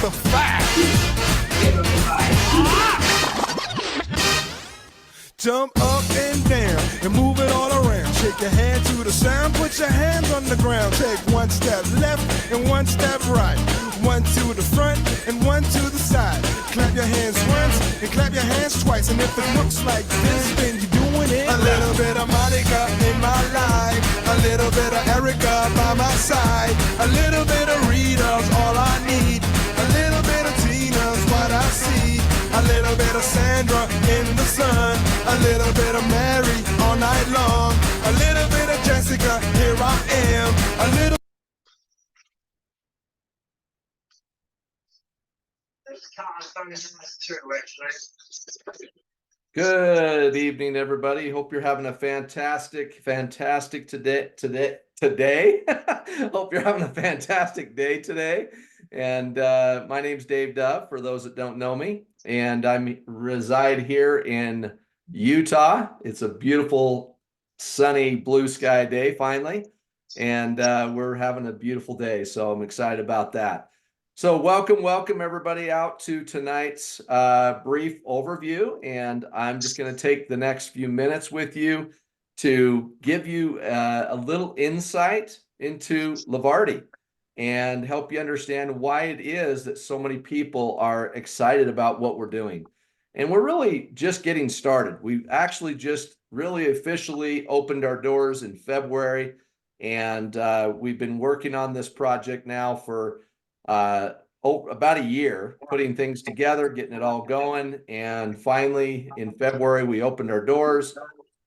the fact. Jump up and down and move it all around. Shake your hand to the sound, put your hands on the ground. Take one step left and one step right. One to the front and one to the side. Clap your hands once and clap your hands twice. And if it looks like this, then you're doing it. A little bit of Monica in my life, a little bit of Erica by my side, a little bit of Rita's all I need, a little bit of Tina's what I see, a little bit of Sandra in the sun, a little bit of Mary all night long, a little bit of Jessica, here I am, a little. Good evening, everybody. Hope you're having a fantastic today. Hope you're having a fantastic day today. And my name's Dave Dove, for those that don't know me, and I reside here in Utah. It's a beautiful, sunny, blue sky day finally, and we're having a beautiful day, so I'm excited about that. So welcome everybody out to tonight's brief overview, and I'm just going to take the next few minutes with you to give you a little insight into Lavardi and help you understand why it is that so many people are excited about what we're doing. And we're really just getting started. We've actually just really officially opened our doors in February, and we've been working on this project now for about a year, putting things together, getting it all going. And finally, in February, we opened our doors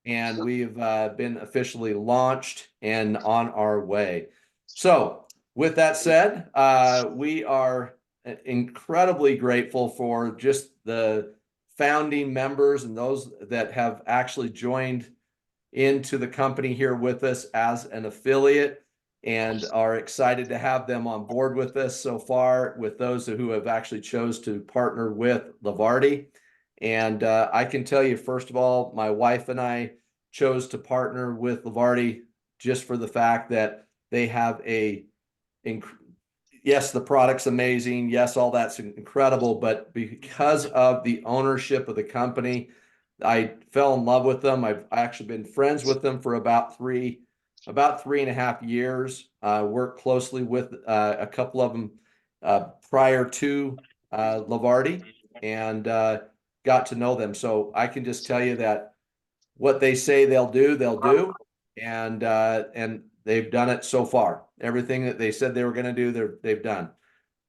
and we've been officially launched and on our way. So with that said, we are incredibly grateful for just the founding members and those that have actually joined into the company here with us as an affiliate, and are excited to have them on board with us so far, with those who have actually chose to partner with Lavardi. And I can tell you, first of all, my wife and I chose to partner with Lavardi just for the fact that they have yes, the product's amazing. Yes, all that's incredible. But because of the ownership of the company, I fell in love with them. I've actually been friends with them for about 3.5 years, worked closely with a couple of them prior to Lavardi, and got to know them. So I can just tell you that what they say they'll do, and they've done it so far. Everything that they said they were going to do, they've done.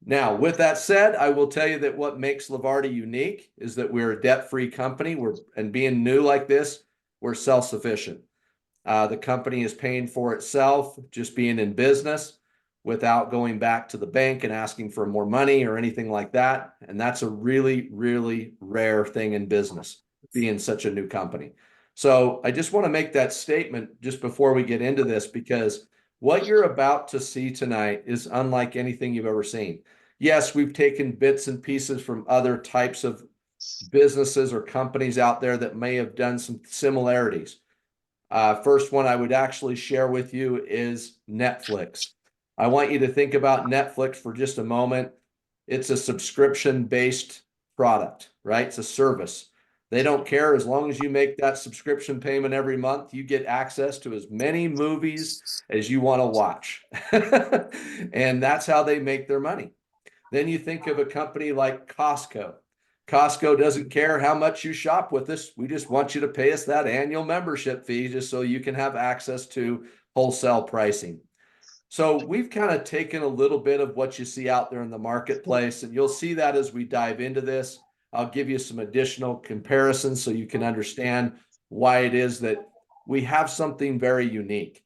Now, with that said, I will tell you that what makes Lavardi unique is that we're a debt-free company. And being new like this, we're self-sufficient. The company is paying for itself, just being in business, without going back to the bank and asking for more money or anything like that. And that's a really, really rare thing in business, being such a new company. So I just want to make that statement just before we get into this, because what you're about to see tonight is unlike anything you've ever seen. Yes, we've taken bits and pieces from other types of businesses or companies out there that may have done some similarities. First one I would actually share with you is Netflix. I want you to think about Netflix for just a moment. It's a subscription-based product, right? It's a service. They don't care. As long as you make that subscription payment every month, you get access to as many movies as you want to watch. And that's how they make their money. Then you think of a company like Costco. Costco doesn't care how much you shop with us. We just want you to pay us that annual membership fee just so you can have access to wholesale pricing. So we've kind of taken a little bit of what you see out there in the marketplace, and you'll see that as we dive into this. I'll give you some additional comparisons so you can understand why it is that we have something very unique.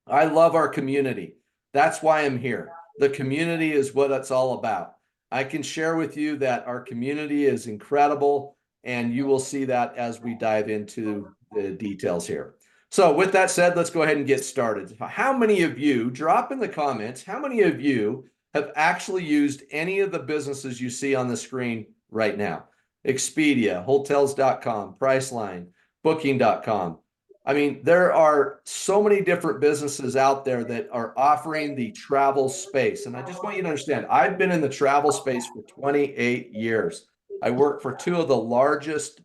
I love our community. That's why I'm here. The community is what it's all about. I can share with you that our community is incredible, and you will see that as we dive into the details here. So with that said, let's go ahead and get started. How many of you, drop in the comments, how many of you have actually used any of the businesses you see on the screen right now? Expedia, Hotels.com, Priceline, Booking.com. I mean, there are so many different businesses out there that are offering the travel space. And I just want you to understand, I've been in the travel space for 28 years. I work for two of the largest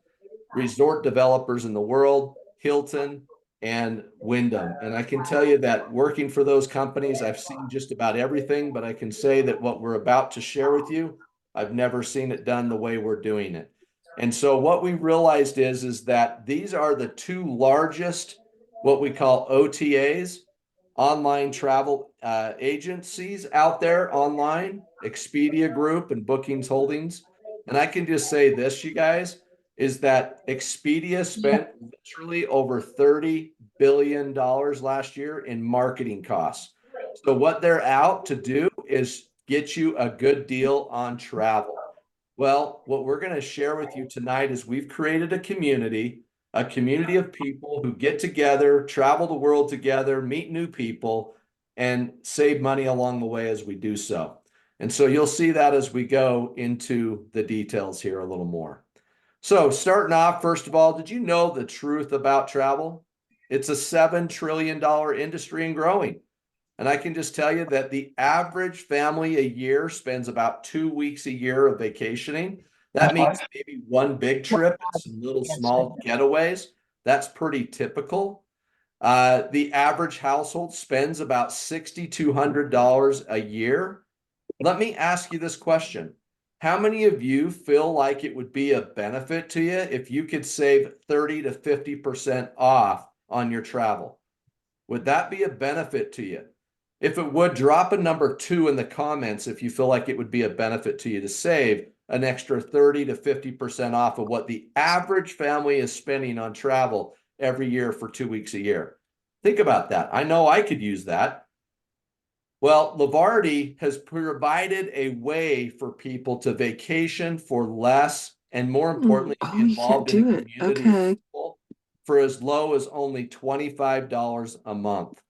resort developers in the world, Hilton and Wyndham. And I can tell you that working for those companies, I've seen just about everything, but I can say that what we're about to share with you, I've never seen it done the way we're doing it. And so what we realized is that these are the two largest, what we call OTAs, online travel agencies out there online, Expedia Group and Bookings Holdings. And I can just say this, you guys, is that Expedia spent literally over $30 billion last year in marketing costs. So what they're out to do is get you a good deal on travel. Well, what we're going to share with you tonight is we've created a community of people who get together, travel the world together, meet new people, and save money along the way as we do so. And so you'll see that as we go into the details here a little more. So starting off, first of all, did you know the truth about travel? It's a $7 trillion industry and growing. And I can just tell you that the average family a year spends about 2 weeks a year of vacationing. That means maybe one big trip and some little small getaways. That's pretty typical. The average household spends about $6,200 a year. Let me ask you this question. How many of you feel like it would be a benefit to you if you could save 30 to 50% off on your travel? Would that be a benefit to you? If it would, drop a number 2 in the comments if you feel like it would be a benefit to you to save an extra 30 to 50% off of what the average family is spending on travel every year for 2 weeks a year. Think about that. I know I could use that. Well, Lavardi has provided a way for people to vacation for less and, more importantly, be you can't involved in do a it. community of Okay. people for as low as only $25 a month.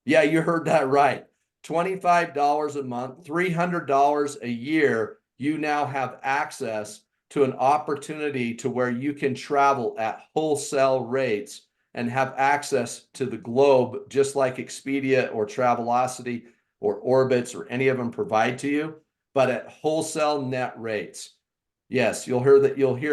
Yeah, you heard that right. $25 a month, $300 a year. You now have access to an opportunity to where you can travel at wholesale rates and have access to the globe, just like Expedia or Travelocity or Orbitz or any of them provide to you, but at wholesale net rates. Yes, you'll hear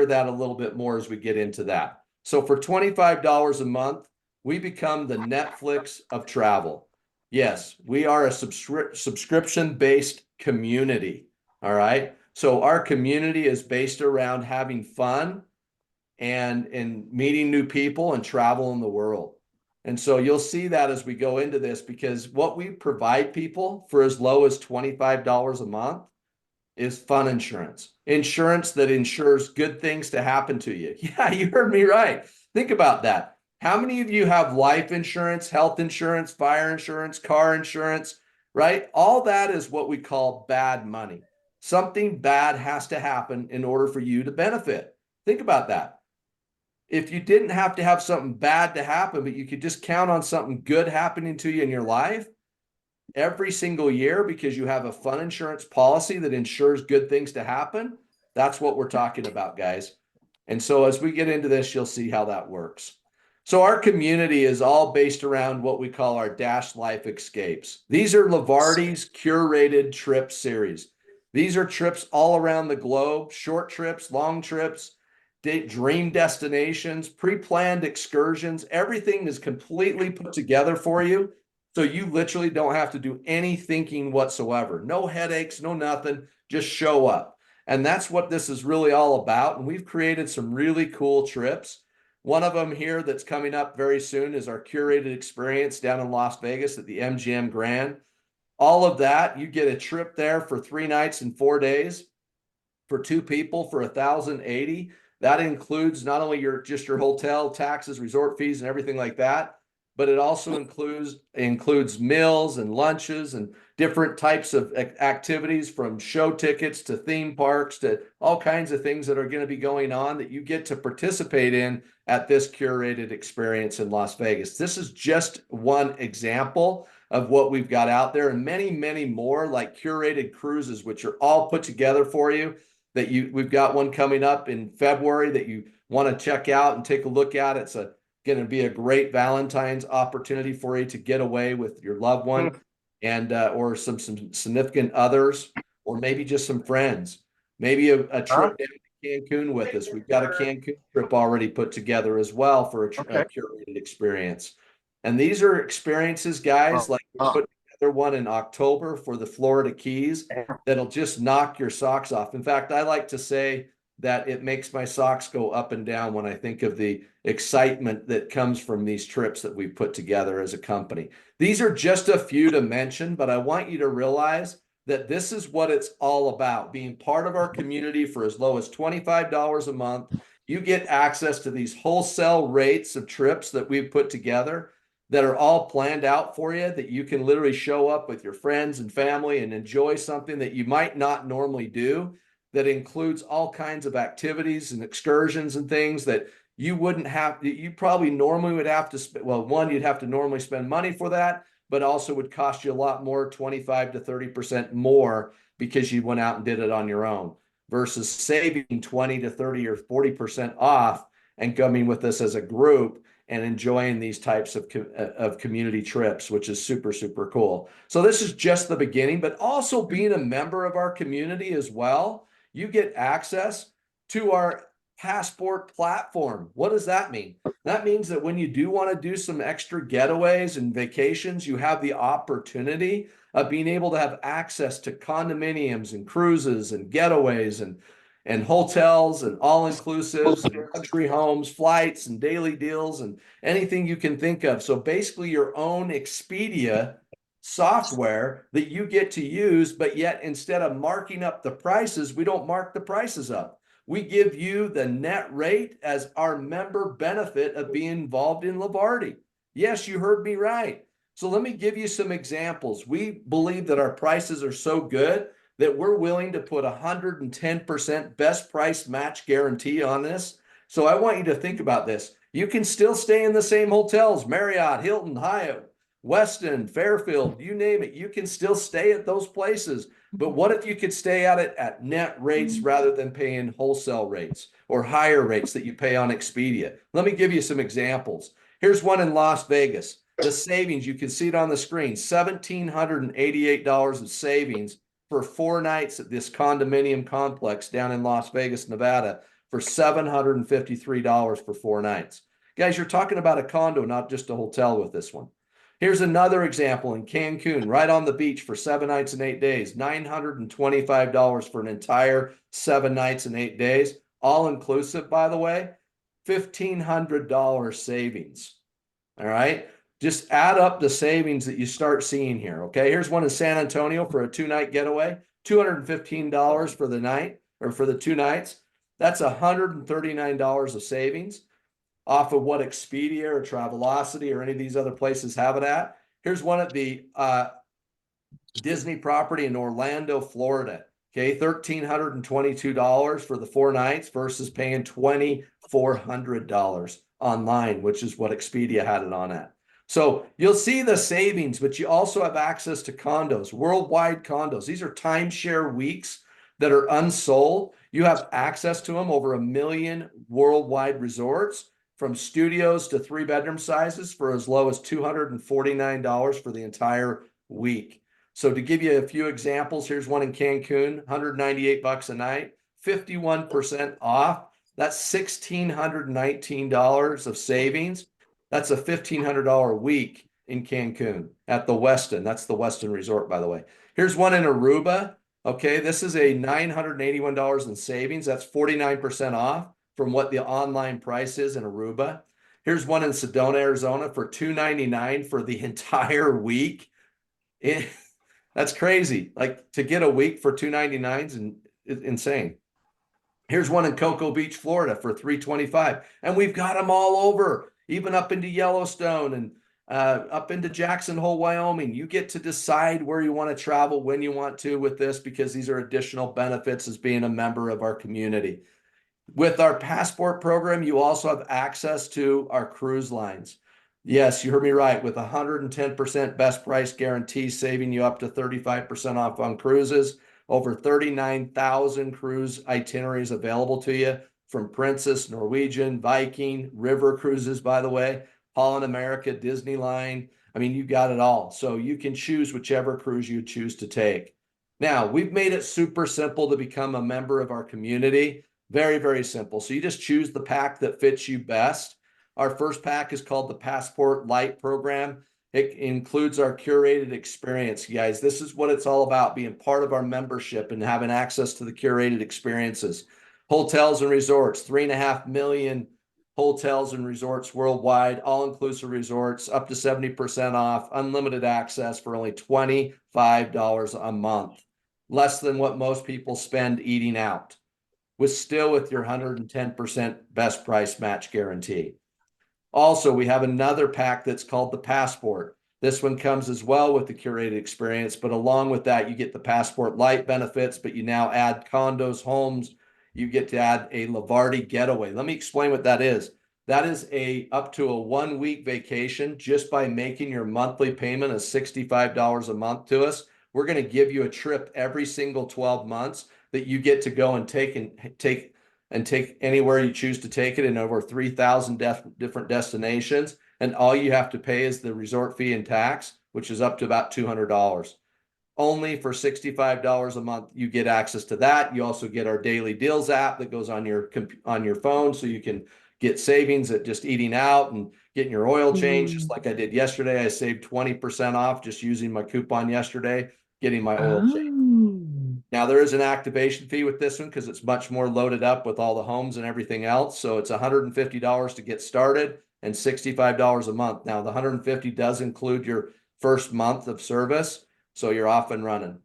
that a little bit more as we get into that. So for $25 a month, we become the Netflix of travel. Yes, we are a subscription-based community. All right. So our community is based around having fun and meeting new people and traveling the world. And so you'll see that as we go into this, because what we provide people for as low as $25 a month is fun insurance. Insurance that ensures good things to happen to you. Yeah, you heard me right. Think about that. How many of you have life insurance, health insurance, fire insurance, car insurance, right? All that is what we call bad money. Something bad has to happen in order for you to benefit. Think about that. If you didn't have to have something bad to happen, but you could just count on something good happening to you in your life every single year because you have a fun insurance policy that ensures good things to happen, that's what we're talking about, guys. And so as we get into this, you'll see how that works. So our community is all based around what we call our Dash Life Escapes. These are Lavardi's curated trip series. These are trips all around the globe, short trips, long trips, dream destinations, pre-planned excursions. Everything is completely put together for you. So you literally don't have to do any thinking whatsoever. No headaches, no nothing, just show up. And that's what this is really all about. And we've created some really cool trips. One of them here that's coming up very soon is our curated experience down in Las Vegas at the MGM Grand. All of that, you get a trip there for 3 nights and 4 days for 2 people for $1,080. That includes not only your hotel, taxes, resort fees, and everything like that, but it also includes meals and lunches and different types of activities, from show tickets to theme parks to all kinds of things that are going to be going on that you get to participate in at this curated experience in Las Vegas. This is just one example of what we've got out there, and many, many more, like curated cruises, which are all put together for you. We've got one coming up in February that you want to check out and take a look at. It's a going to be a great Valentine's opportunity for you to get away with your loved one and or some significant others, or maybe just some friends. Maybe a trip down to Cancun with us. We've got a Cancun trip already put together as well for a curated experience. And these are experiences, guys, like we put together one in October for the Florida Keys that'll just knock your socks off. In fact, I like to say that it makes my socks go up and down when I think of the excitement that comes from these trips that we've put together as a company. These are just a few to mention, but I want you to realize that this is what it's all about, being part of our community for as low as $25 a month. You get access to these wholesale rates of trips that we've put together that are all planned out for you, that you can literally show up with your friends and family and enjoy something that you might not normally do, that includes all kinds of activities and excursions and things that you wouldn't have, you probably normally would have to spend, well, one, you'd have to normally spend money for that, but also would cost you a lot more, 25 to 30% more, because you went out and did it on your own, versus saving 20 to 30 or 40% off and coming with us as a group and enjoying these types of community trips, which is super, super cool. So this is just the beginning, but also being a member of our community as well, you get access to our Passport platform. What does that mean? That means that when you do want to do some extra getaways and vacations, you have the opportunity of being able to have access to condominiums and cruises and getaways and hotels and all-inclusives and luxury homes, flights and daily deals and anything you can think of. So basically your own Expedia software that you get to use, but yet instead of marking up the prices, we don't mark the prices up. We give you the net rate as our member benefit of being involved in Lavardi. Yes, you heard me right. So let me give you some examples. We believe that our prices are so good that we're willing to put 110% best price match guarantee on this. So I want you to think about this. You can still stay in the same hotels, Marriott, Hilton, Hyatt, Westin, Fairfield, you name it. You can still stay at those places. But what if you could stay at it at net rates rather than paying wholesale rates or higher rates that you pay on Expedia? Let me give you some examples. Here's one in Las Vegas. The savings, you can see it on the screen, $1,788 of savings for 4 nights at this condominium complex down in Las Vegas, Nevada, for $753 for 4 nights. Guys, you're talking about a condo, not just a hotel with this one. Here's another example in Cancun, right on the beach for 7 nights and 8 days, $925 for an entire 7 nights and 8 days, all inclusive, by the way, $1,500 savings. All right. Just add up the savings that you start seeing here. Okay. Here's one in San Antonio for a 2-night getaway, $215 for the night or for the 2 nights. That's $139 of savings off of what Expedia or Travelocity or any of these other places have it at. Here's one at the Disney property in Orlando, Florida. Okay, $1,322 for the 4 nights versus paying $2,400 online, which is what Expedia had it on at. So you'll see the savings, but you also have access to condos, worldwide condos. These are timeshare weeks that are unsold. You have access to them, over 1 million worldwide resorts, from studios to 3-bedroom sizes for as low as $249 for the entire week. So to give you a few examples, here's one in Cancun, $198 a night, 51% off. That's $1,619 of savings. That's a $1,500 week in Cancun at the Westin. That's the Westin Resort, by the way. Here's one in Aruba. Okay, this is a $981 in savings. That's 49% off from what the online price is in Aruba. Here's one in Sedona, Arizona for $299 for the entire week. That's crazy. Like, to get a week for $299 is insane. Here's one in Cocoa Beach, Florida for $325. And we've got them all over, even up into Yellowstone and up into Jackson Hole, Wyoming. You get to decide where you want to travel, when you want to with this, because these are additional benefits as being a member of our community. With our Passport program, you also have access to our cruise lines. Yes, you heard me right. With 110% best price guarantee, saving you up to 35% off on cruises, over 39,000 cruise itineraries available to you from Princess, Norwegian, Viking, River Cruises, by the way, Holland America, Disney Line. I mean, you got it all. So you can choose whichever cruise you choose to take. Now, we've made it super simple to become a member of our community. Very, very simple. So you just choose the pack that fits you best. Our first pack is called the Passport Lite program. It includes our curated experience, guys. This is what it's all about, being part of our membership and having access to the curated experiences. Hotels and resorts, 3.5 million hotels and resorts worldwide, all-inclusive resorts, up to 70% off, unlimited access for only $25 a month. Less than what most people spend eating out, with your 110% best price match guarantee. Also, we have another pack that's called the Passport. This one comes as well with the curated experience, but along with that, you get the Passport Lite benefits, but you now add condos, homes. You get to add a Lavardi getaway. Let me explain what that is. That is up to a 1-week vacation just by making your monthly payment of $65 a month to us. We're going to give you a trip every single 12 months that you get to go and take anywhere you choose to take it in over 3,000 different destinations. And all you have to pay is the resort fee and tax, which is up to about $200. Only for $65 a month, you get access to that. You also get our daily deals app that goes on your phone, so you can get savings at just eating out and getting your oil change. Just like I did yesterday, I saved 20% off just using my coupon yesterday, getting my oil change. Now, there is an activation fee with this one because it's much more loaded up with all the homes and everything else. So it's $150 to get started and $65 a month. Now, the $150 does include your first month of service, so you're off and running.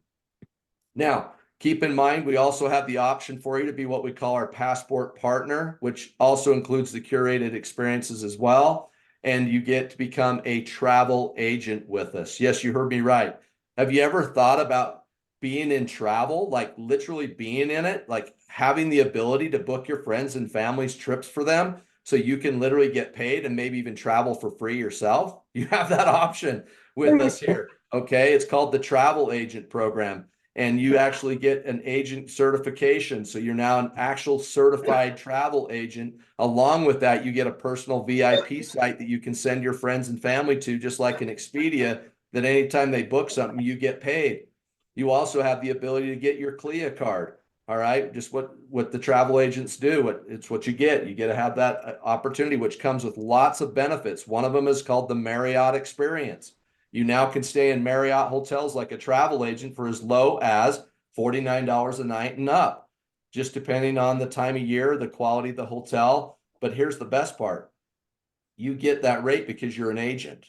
Now, keep in mind, we also have the option for you to be what we call our Passport Partner, which also includes the curated experiences as well. And you get to become a travel agent with us. Yes, you heard me right. Have you ever thought about being in travel, like literally being in it, like having the ability to book your friends and family's trips for them so you can literally get paid and maybe even travel for free yourself? You have that option with us here. Okay, it's called the Travel Agent Program, and you actually get an agent certification. So you're now an actual certified travel agent. Along with that, you get a personal VIP site that you can send your friends and family to, just like an Expedia, that anytime they book something, you get paid. You also have the ability to get your CLIA card. All right, just what the travel agents do. It's what you get. You get to have that opportunity, which comes with lots of benefits. One of them is called the Marriott Experience. You now can stay in Marriott hotels like a travel agent for as low as $49 a night and up, just depending on the time of year, the quality of the hotel. But here's the best part. You get that rate because you're an agent,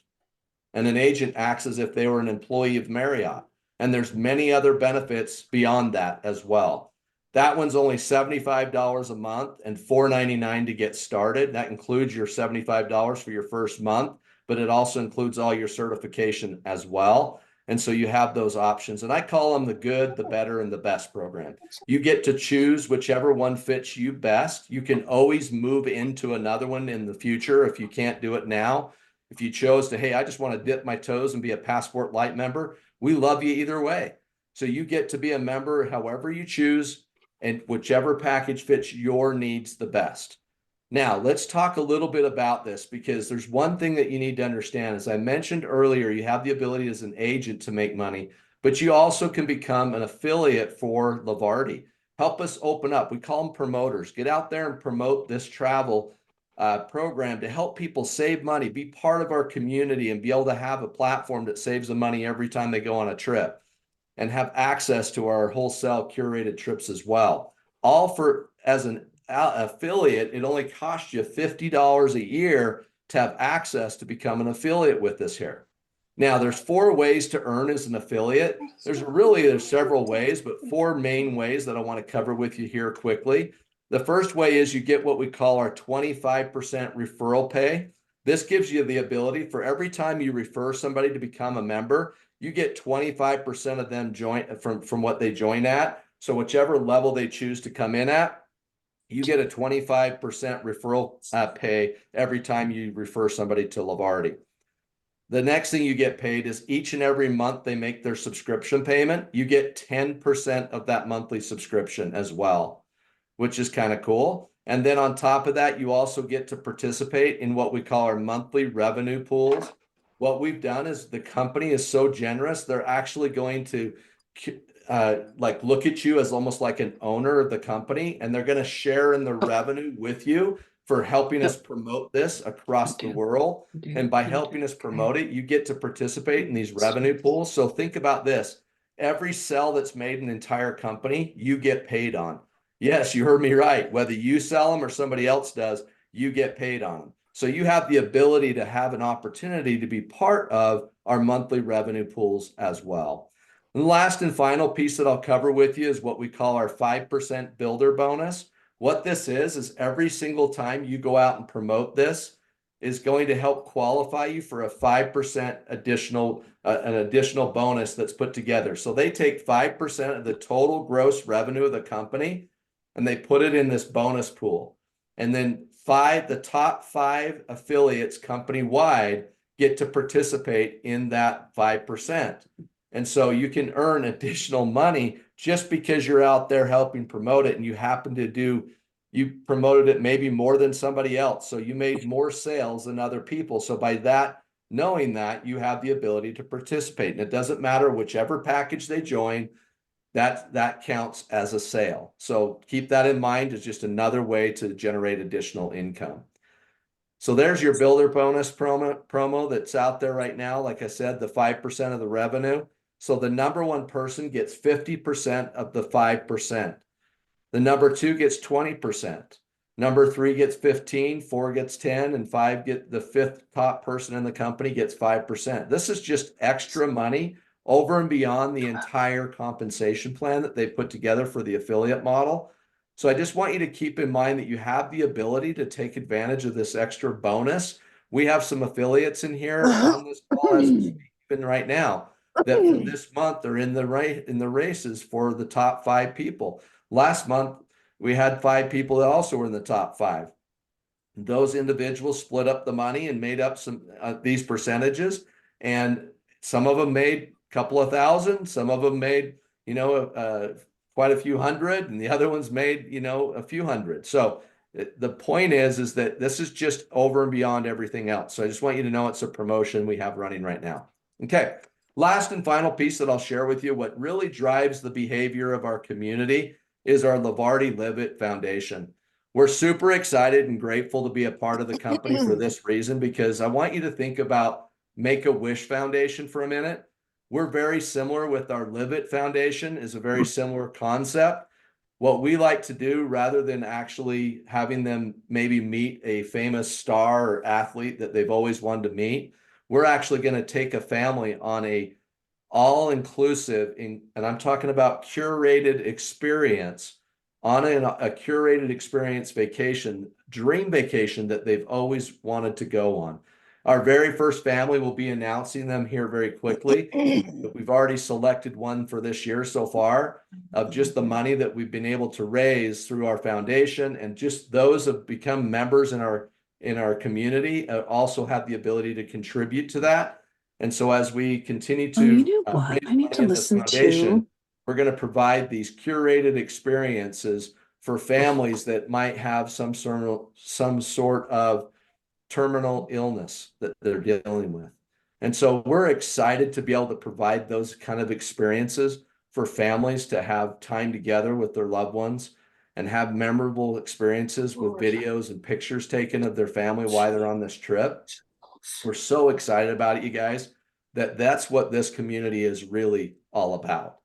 and an agent acts as if they were an employee of Marriott. And there's many other benefits beyond that as well. That one's only $75 a month and $4.99 to get started. That includes your $75 for your first month, but it also includes all your certification as well. And so you have those options. And I call them the good, the better, and the best program. You get to choose whichever one fits you best. You can always move into another one in the future if you can't do it now. If you chose to, hey, I just want to dip my toes and be a Passport Lite member, we love you either way. So you get to be a member however you choose, and whichever package fits your needs the best. Now, let's talk a little bit about this, because there's one thing that you need to understand. As I mentioned earlier, you have the ability as an agent to make money, but you also can become an affiliate for Lavardi. Help us open up. We call them promoters. Get out there and promote this travel program to help people save money, be part of our community, and be able to have a platform that saves them money every time they go on a trip, and have access to our wholesale curated trips as well. All for, as an affiliate, it only costs you $50 a year to have access to become an affiliate with us here. Now, there's 4 ways to earn as an affiliate. There's several ways, but 4 main ways that I want to cover with you here quickly. The first way is you get what we call our 25% referral pay. This gives you the ability for every time you refer somebody to become a member, you get 25% of them from what they join at. So whichever level they choose to come in at, you get a 25% referral pay every time you refer somebody to Lavardi. The next thing you get paid is each and every month they make their subscription payment, you get 10% of that monthly subscription as well, which is kind of cool. And then on top of that, you also get to participate in what we call our monthly revenue pools. What we've done is the company is so generous, they're actually going to like look at you as almost like an owner of the company, and they're going to share in the revenue with you for helping us promote this across the world. And by helping us promote it, you get to participate in these revenue pools. So think about this. Every sell that's made in an entire company, you get paid on. Yes, you heard me right. Whether you sell them or somebody else does, you get paid on them. So you have the ability to have an opportunity to be part of our monthly revenue pools as well. And the last and final piece that I'll cover with you is what we call our 5% builder bonus. What this is every single time you go out and promote this is going to help qualify you for a 5% additional, an additional bonus that's put together. So they take 5% of the total gross revenue of the company and they put it in this bonus pool. And then the top 5 affiliates company-wide get to participate in that 5%. And so you can earn additional money just because you're out there helping promote it, and you happen to you promoted it maybe more than somebody else. So you made more sales than other people. So by that, knowing that, you have the ability to participate. And it doesn't matter whichever package they join, that counts as a sale. So keep that in mind as just another way to generate additional income. So there's your builder bonus promo that's out there right now. Like I said, the 5% of the revenue. So the number 1 person gets 50% of the 5%. The number 2 gets 20%. Number 3 gets 15, 4 gets 10, and 5 get the 5th top person in the company gets 5%. This is just extra money over and beyond the entire compensation plan that they put together for the affiliate model. So I just want you to keep in mind that you have the ability to take advantage of this extra bonus. We have some affiliates in here on this call as we speak even right now that for this month are in the races for the top 5 people. Last month, we had 5 people that also were in the top 5. Those individuals split up the money and made up some these percentages, and some of them made a couple of thousand, some of them made, quite a few hundred, and the other ones made, a few hundred. So the point is that this is just over and beyond everything else. So I just want you to know it's a promotion we have running right now. Okay. Last and final piece that I'll share with you, what really drives the behavior of our community is our Lavardi Live It Foundation. We're super excited and grateful to be a part of the company for this reason, because I want you to think about Make-A-Wish Foundation for a minute. We're very similar with our Live It Foundation, is a very similar concept. What we like to do, rather than actually having them maybe meet a famous star or athlete that they've always wanted to meet, we're actually going to take a family on a all-inclusive, and I'm talking about curated experience, on a curated experience vacation, dream vacation that they've always wanted to go on. Our very first family will be announcing them here very quickly. But we've already selected one for this year so far, of just the money that we've been able to raise through our foundation, and just those have become members in our community also have the ability to contribute to that. And so as we continue to you know what? I need to listen to. We're going to provide these curated experiences for families that might have some sort of terminal illness that they're dealing with. And so we're excited to be able to provide those kind of experiences for families to have time together with their loved ones and have memorable experiences with videos and pictures taken of their family while they're on this trip. We're so excited about it, you guys, that's what this community is really all about.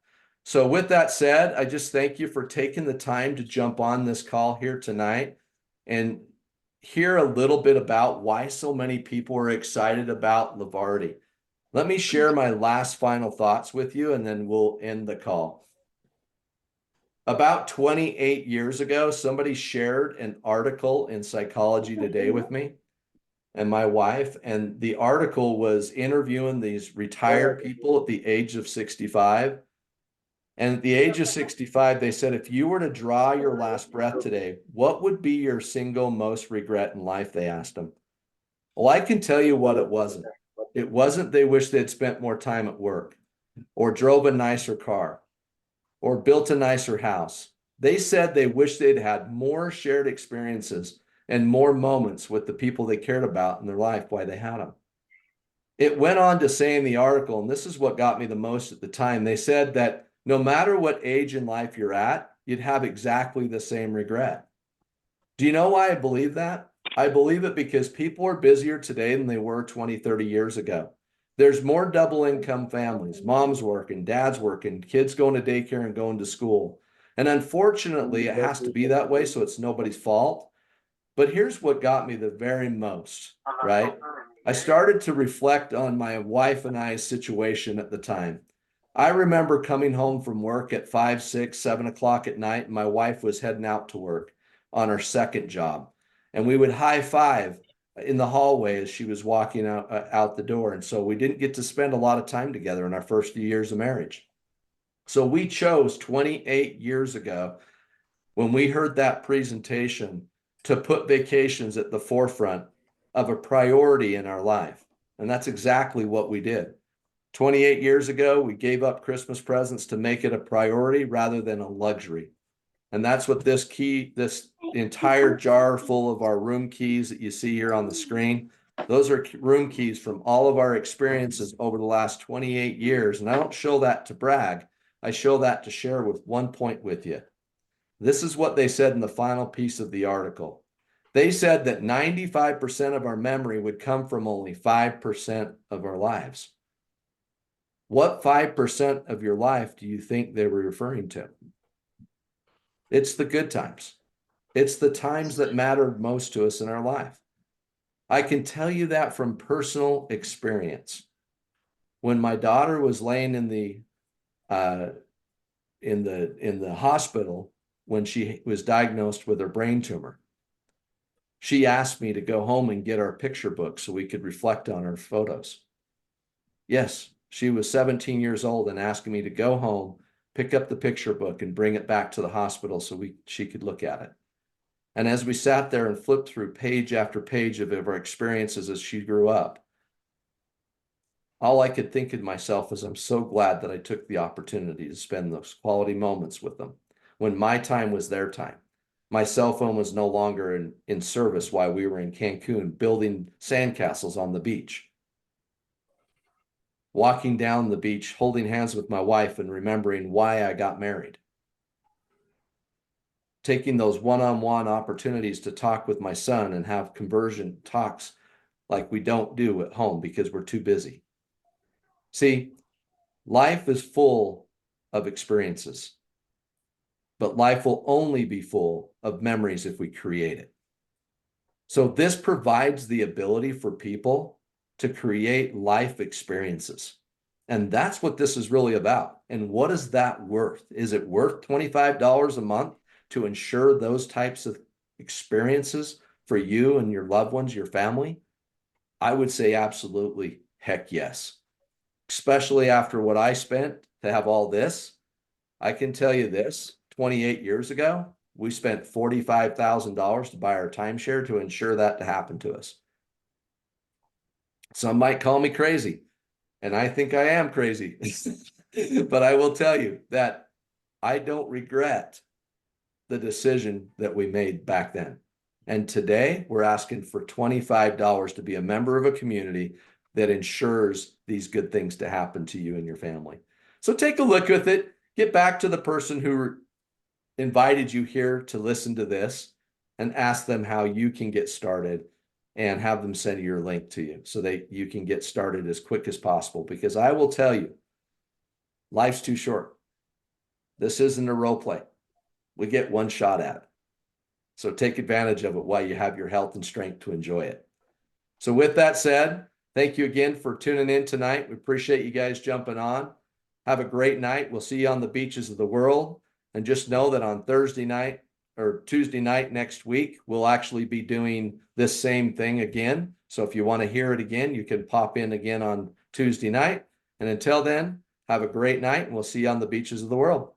So with that said, I just thank you for taking the time to jump on this call here tonight and hear a little bit about why so many people are excited about Lavardi. Let me share my last final thoughts with you, and then we'll end the call. About 28 years ago, somebody shared an article in Psychology Today with me and my wife, and the article was interviewing these retired people at the age of 65. And at the age of 65, they said, if you were to draw your last breath today, what would be your single most regret in life? They asked them. Well, I can tell you what it wasn't. It wasn't they wished they'd spent more time at work, or drove a nicer car, or built a nicer house, They said they wish they'd had more shared experiences and more moments with the people they cared about in their life while they had them. It went on to say in the article, and this is what got me the most at the time, they said that no matter what age in life you're at, you'd have exactly the same regret. Do you know why I believe that? I believe it because people are busier today than they were 20, 30 years ago. There's more double income families, mom's working, dad's working, kids going to daycare and going to school. And unfortunately, it has to be that way, so it's nobody's fault. But here's what got me the very most, right? I started to reflect on my wife and I's situation at the time. I remember coming home from work at 5, 6, 7 o'clock at night, and my wife was heading out to work on her second job. And we would high five in the hallway as she was walking out the door. And so we didn't get to spend a lot of time together in our first few years of marriage. So we chose 28 years ago, when we heard that presentation, to put vacations at the forefront of a priority in our life. And that's exactly what we did. 28 years ago, we gave up Christmas presents to make it a priority rather than a luxury. And that's what this entire jar full of our room keys that you see here on the screen, those are room keys from all of our experiences over the last 28 years. And I don't show that to brag. I show that to share with one point with you. This is what they said in the final piece of the article. They said that 95% of our memory would come from only 5% of our lives. What 5% of your life do you think they were referring to? It's the good times. It's the times that mattered most to us in our life. I can tell you that from personal experience. When my daughter was laying in the hospital when she was diagnosed with her brain tumor, she asked me to go home and get our picture book so we could reflect on her photos. Yes, she was 17 years old and asking me to go home, pick up the picture book and bring it back to the hospital so she could look at it. And as we sat there and flipped through page after page of our experiences as she grew up, all I could think of myself is, I'm so glad that I took the opportunity to spend those quality moments with them when my time was their time. My cell phone was no longer in service while we were in Cancun building sandcastles on the beach. Walking down the beach, holding hands with my wife and remembering why I got married. Taking those one-on-one opportunities to talk with my son and have conversion talks like we don't do at home because we're too busy. See, life is full of experiences, but life will only be full of memories if we create it. So this provides the ability for people to create life experiences. And that's what this is really about. And what is that worth? Is it worth $25 a month to ensure those types of experiences for you and your loved ones, your family? I would say absolutely, heck yes. Especially after what I spent to have all this. I can tell you this, 28 years ago, we spent $45,000 to buy our timeshare to ensure that to happen to us. Some might call me crazy, and I think I am crazy. But I will tell you that I don't regret the decision that we made back then. And today we're asking for $25 to be a member of a community that ensures these good things to happen to you and your family. So take a look with it. Get back to the person who invited you here to listen to this and ask them how you can get started, and have them send your link to you so that you can get started as quick as possible. Because I will tell you, life's too short. This isn't a role play. We get one shot at it. So take advantage of it while you have your health and strength to enjoy it. So with that said, thank you again for tuning in tonight. We appreciate you guys jumping on. Have a great night. We'll see you on the beaches of the world. And just know that on Thursday night or Tuesday night next week, we'll actually be doing this same thing again. So if you want to hear it again, you can pop in again on Tuesday night. And until then, have a great night, and we'll see you on the beaches of the world.